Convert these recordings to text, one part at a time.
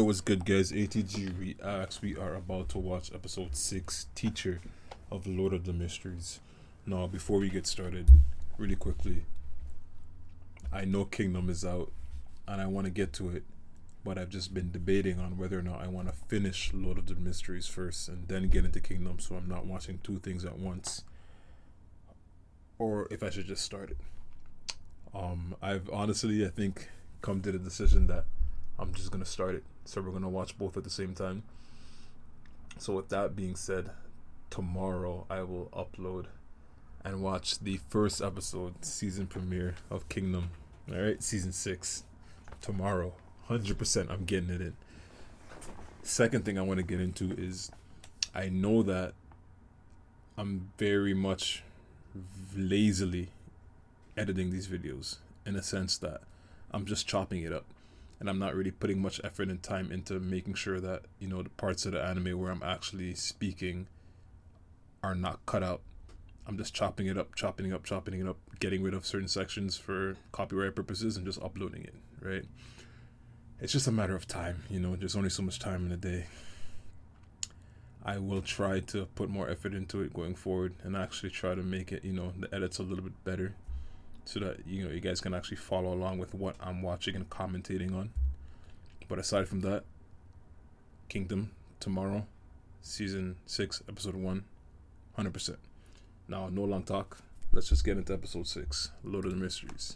what's good, guys? ATG Reacts. We are about to watch episode 6, Teacher of Lord of the Mysteries. Now, before we get started, really quickly, I know Kingdom is out and I want to get to it, but I've just been debating on whether or not I want to finish Lord of the Mysteries first and then get into Kingdom, so I'm not watching two things at once, or if I should just start it. I've honestly, I think, come to the decision that I'm just gonna start it. So we're gonna watch both at the same time. So with that being said, tomorrow I will upload and watch the first episode, season premiere of Kingdom. Alright, season 6. Tomorrow. 100% I'm getting it in. Second thing I want to get into is I know that I'm very much lazily editing these videos, in a sense that I'm just chopping it up and I'm not really putting much effort and time into making sure that, you know, the parts of the anime where I'm actually speaking are not cut out. I'm just chopping it up, getting rid of certain sections for copyright purposes and just uploading it, right? It's just a matter of time, you know, there's only so much time in a day. I will try to put more effort into it going forward and actually try to make it, you know, the edits a little bit better, so that, you know, you guys can actually follow along with what I'm watching and commentating on. But aside from that, Kingdom tomorrow, season 6, episode 1, 100%. Now, no long talk. Let's just get into episode 6, Lord of the Mysteries.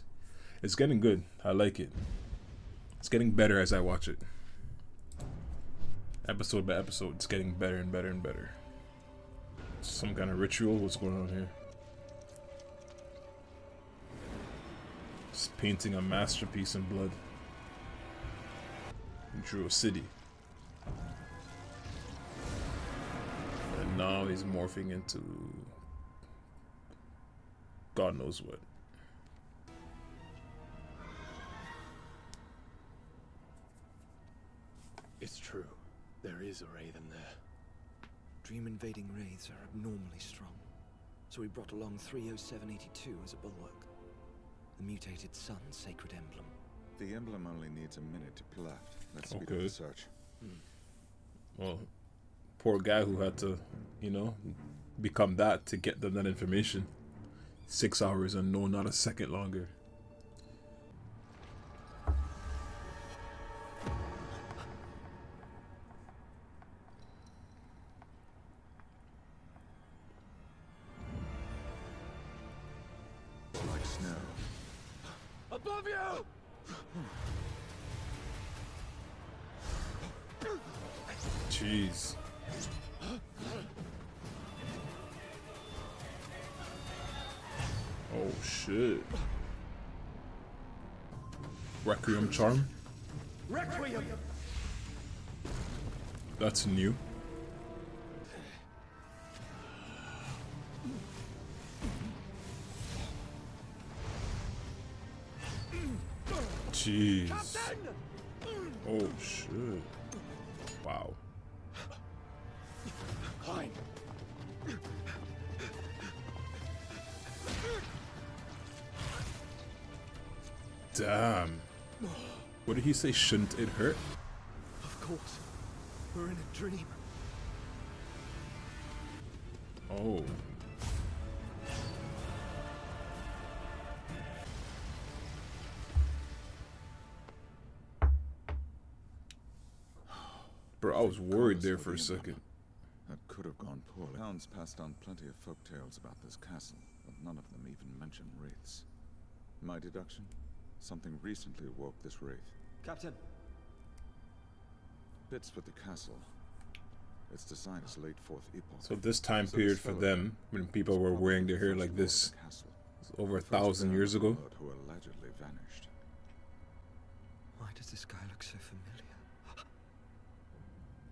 It's getting good. I like it. It's getting better as I watch it. Episode by episode, it's getting better and better and better. Some kind of ritual? What's going on here? Just painting a masterpiece in blood. He drew a city. And now he's morphing into God knows what. It's true. There is a Raven there. Dream-invading wraiths are abnormally strong, so we brought along 30782 as a bulwark. The mutated sun sacred emblem. The emblem only needs a minute to plot. Let's speed up Okay. the search. Well, poor guy who had to, you know, become that to get them that information. 6 hours and no, not a second longer. Like snow. Above you! Jeez. Oh shit. Requiem charm? Requiem! That's new. Jeez. Oh shit. Wow. Fine. Damn. What did he say? Shouldn't it hurt? Of course. We're in a dream. Oh. Bro, I was worried there for a second. That could have gone poorly. Hounds passed on plenty of folk tales about this castle, but none of them even mention wraiths. My deduction? Something recently awoke this wraith. Captain. Fits with the castle. Its design is late 4th epoch. So this time So period this for fellow them, when people were probably wearing the their hair first like lord of this, the castle. was over First 1,000 Baron years ago. Lord who allegedly vanished. Why does this guy look so familiar?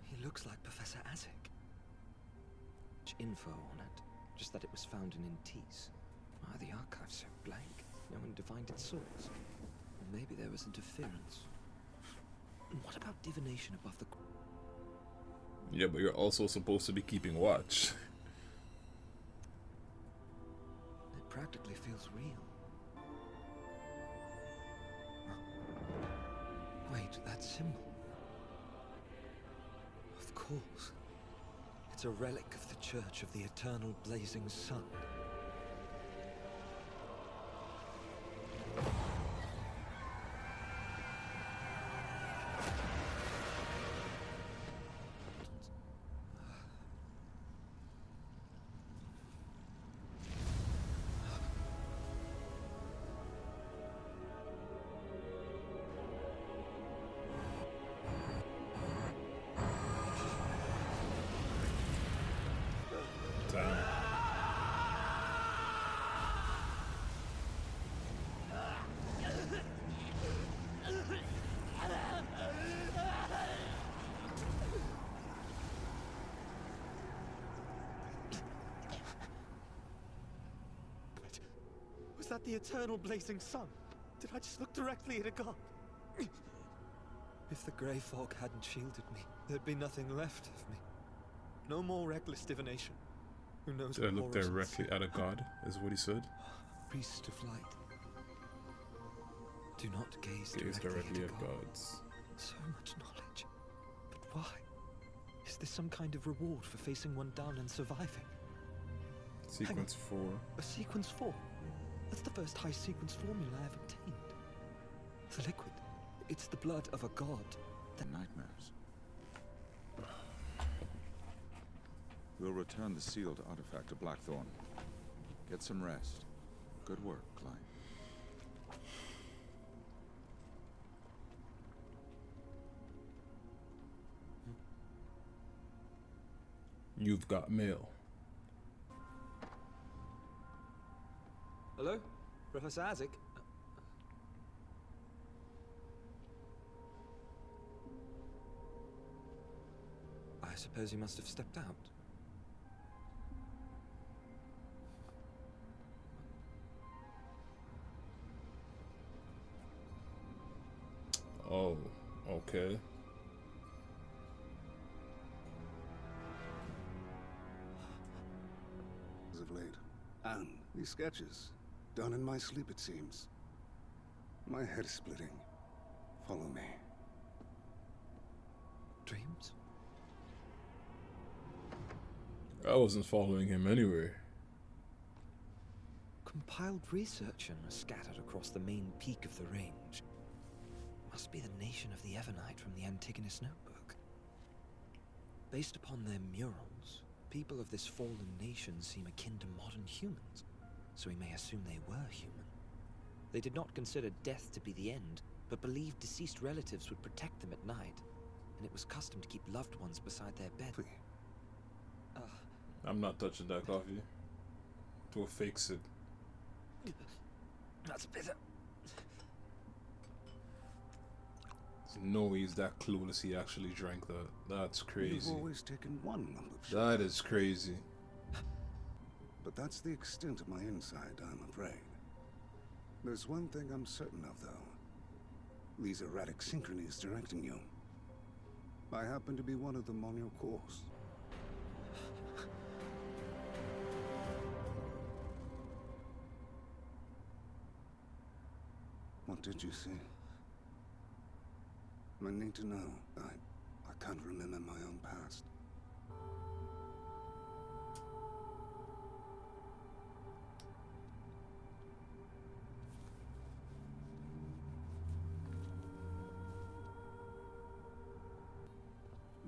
He looks like Professor Azek. Much info on it, just that it was found in Intis. Why are the archives so blank? No one divined its source. Or maybe there was interference. And what about divination above the... Yeah, but you're also supposed to be keeping watch. It practically feels real. Wait, that symbol. calls. It's a relic of the Church of the Eternal Blazing Sun. Damn. Was that the Eternal Blazing Sun? Did I just look directly at a god? If the grey fog hadn't shielded me, there'd be nothing left of me. No more reckless divination. Who knows Did I what look horrors directly at a god, is what he said. Priest of light. Do not gaze Gaze directly at at God. gods. So much knowledge. But why? Is this some kind of reward for facing one down and surviving? Sequence 4. A sequence 4? That's the first high sequence formula I've obtained. The liquid. It's the blood of a god. The nightmares. We'll return the sealed artifact to Blackthorn. Get some rest. Good work, Clyde. You've got mail. Hello? Professor Isaac? I suppose he must have stepped out. Oh, okay. As of late. And these sketches. Done in my sleep, it seems. My head is splitting. Follow me. Dreams? I wasn't following him anywhere. Compiled research and scattered across the main peak of the range. Must be the nation of the Evernight from the Antigonus Notebook. Based upon their murals, people of this fallen nation seem akin to modern humans, so we may assume they were human. They did not consider death to be the end, but believed deceased relatives would protect them at night, and it was custom to keep loved ones beside their bed. I'm not touching that coffee. To fix it. That's better. There's no way he's that clueless he actually drank that. That's crazy. You've always taken one lump of sugar. That is crazy. But that's the extent of my insight, I'm afraid. There's one thing I'm certain of, though. These erratic synchronies directing you. I happen to be one of them on your course. What did you see? I need to know. I can't remember my own past.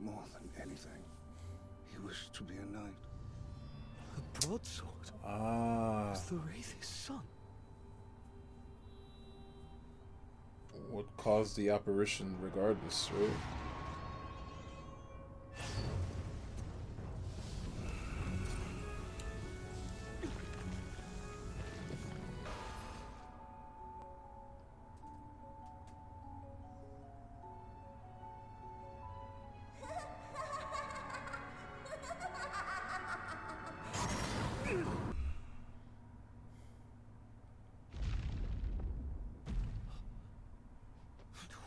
More than anything, he wished to be a knight. A broadsword Ah. was the Wraith's son. What caused the apparition regardless, right?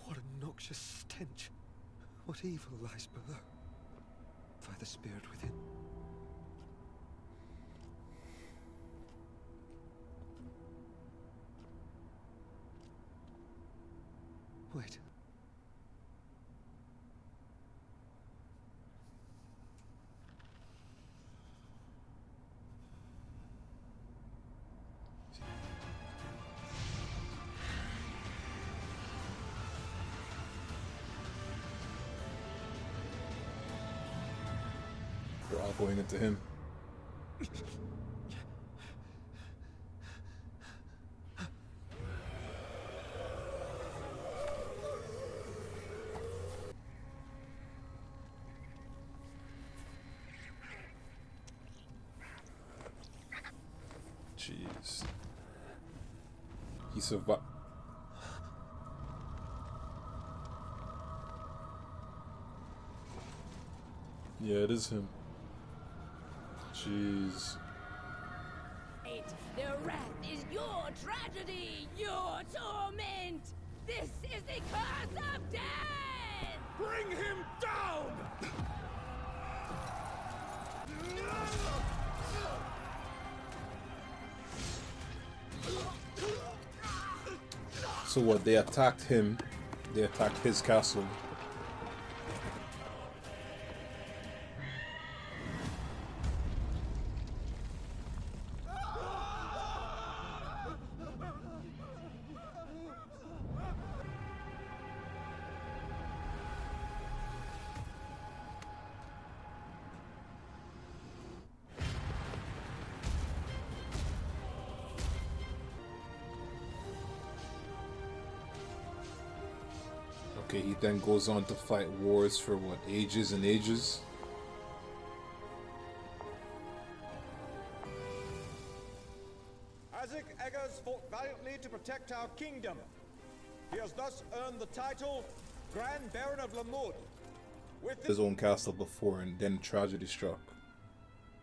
What a noxious stench. What evil lies below? By the spirit within. Wait. going into him. Jeez. He survived. Yeah, it is him. Jeez. The wrath is your tragedy, your torment. This is the curse of death. Bring him down! So what? They attacked him. They attacked his castle. Okay, he then goes on to fight wars for what, ages and ages? Isaac Eggers fought valiantly to protect our kingdom. He has thus earned the title Grand Baron of Lamud. With His own castle before, and then tragedy struck.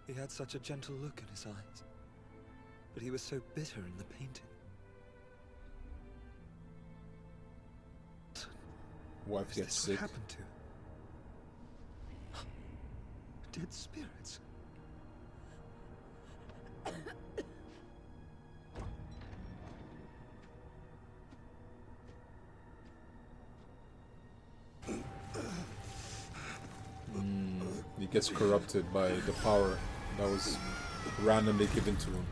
He had such a gentle look in his eyes, but he was so bitter in the painting. Wife Is gets this sick. what happened to? Dead spirits. He gets corrupted by the power that was randomly given to him.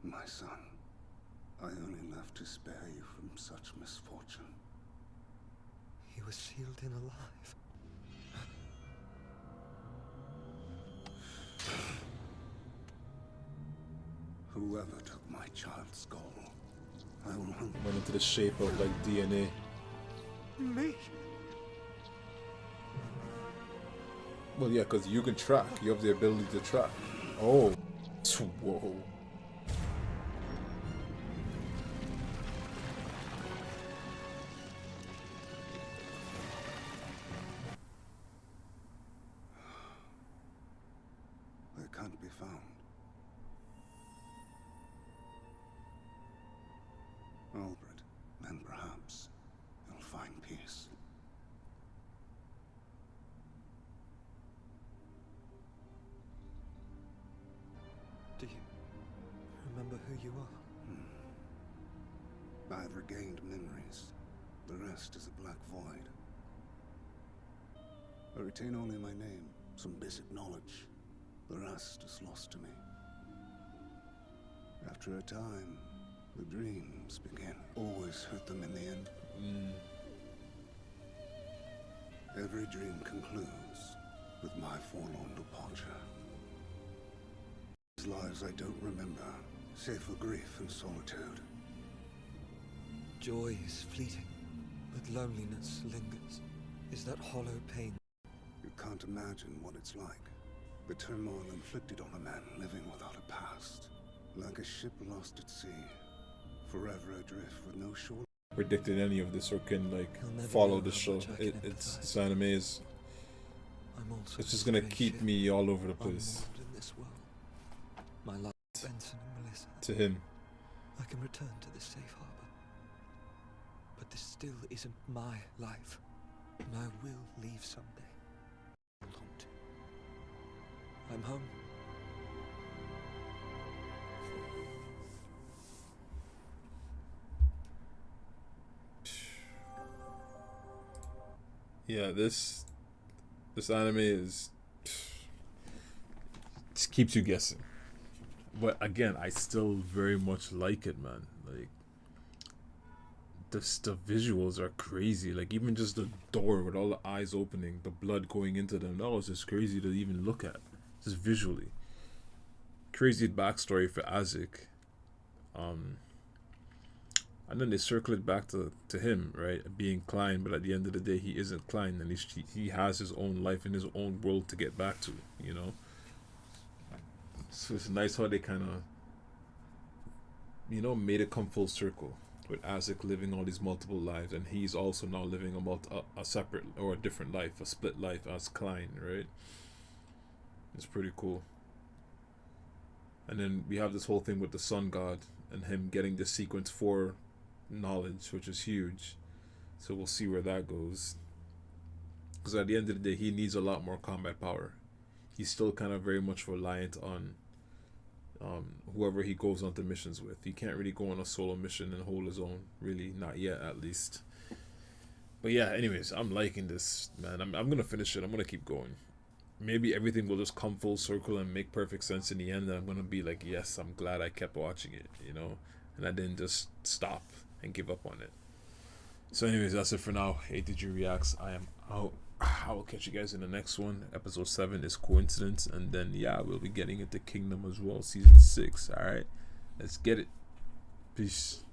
My son, I only left to spare you from such misfortune. He was sealed in alive. Whoever took my child's goal, I will hunt. Went into the shape of like DNA. Me? Well, yeah, because you can track. You have the ability to track. Oh. Whoa. They can't be found. Albert, then perhaps you'll find peace. Do you remember who you are? I've regained memories. The rest is a black void. I retain only my name, some basic knowledge. The rest is lost to me. After a time, the dreams begin. Always hurt them in the end. Every dream concludes with my forlorn departure. These lives I don't remember, save for grief and solitude. Joy is fleeting, but loneliness lingers. Is that hollow pain? You can't imagine what it's like. The turmoil inflicted on a man living without a past. Like a ship lost at sea, forever adrift with no shore. Predicted any of this or can like He'll never follow know the how show. much I can It's empathize. San Maze. I'm also It's just a gonna stray keep ship, me all over the place. unmoored in this world. My love, Benson and Melissa. To him. I can return to this safe harbor. But this still isn't my life. And I will leave someday. Hold on to. I'm home. Yeah, this anime is just keeps you guessing. But again, I still very much like it, man. Like the visuals are crazy. Like even just the door with all the eyes opening, the blood going into them, that was just crazy to even look at. Just visually. Crazy backstory for Isaac. And then they circle it back to him, right? Being Klein, but at the end of the day, he isn't Klein, and he has his own life in his own world to get back to, you know? So it's nice how they kind of, you know, made it come full circle with Isaac living all these multiple lives, and he's also now living a separate or a different life, a split life as Klein, right? It's pretty cool. And then we have this whole thing with the Sun God and him getting the sequence 4 knowledge, which is huge. So we'll see where that goes. Because at the end of the day, he needs a lot more combat power. He's still kind of very much reliant on whoever he goes on to missions with. He can't really go on a solo mission and hold his own. Really, not yet, at least. But yeah, anyways, I'm liking this, man. I'm going to finish it. I'm going to keep going. Maybe everything will just come full circle and make perfect sense in the end, and I'm going to be like, yes, I'm glad I kept watching it, you know? And I didn't just stop and give up on it. So anyways, that's it for now. ATG Reacts. I am out. I will catch you guys in the next one. Episode 7 is Coincidence, and then yeah, we'll be getting into Kingdom as well, season 6. All right, let's get it. Peace.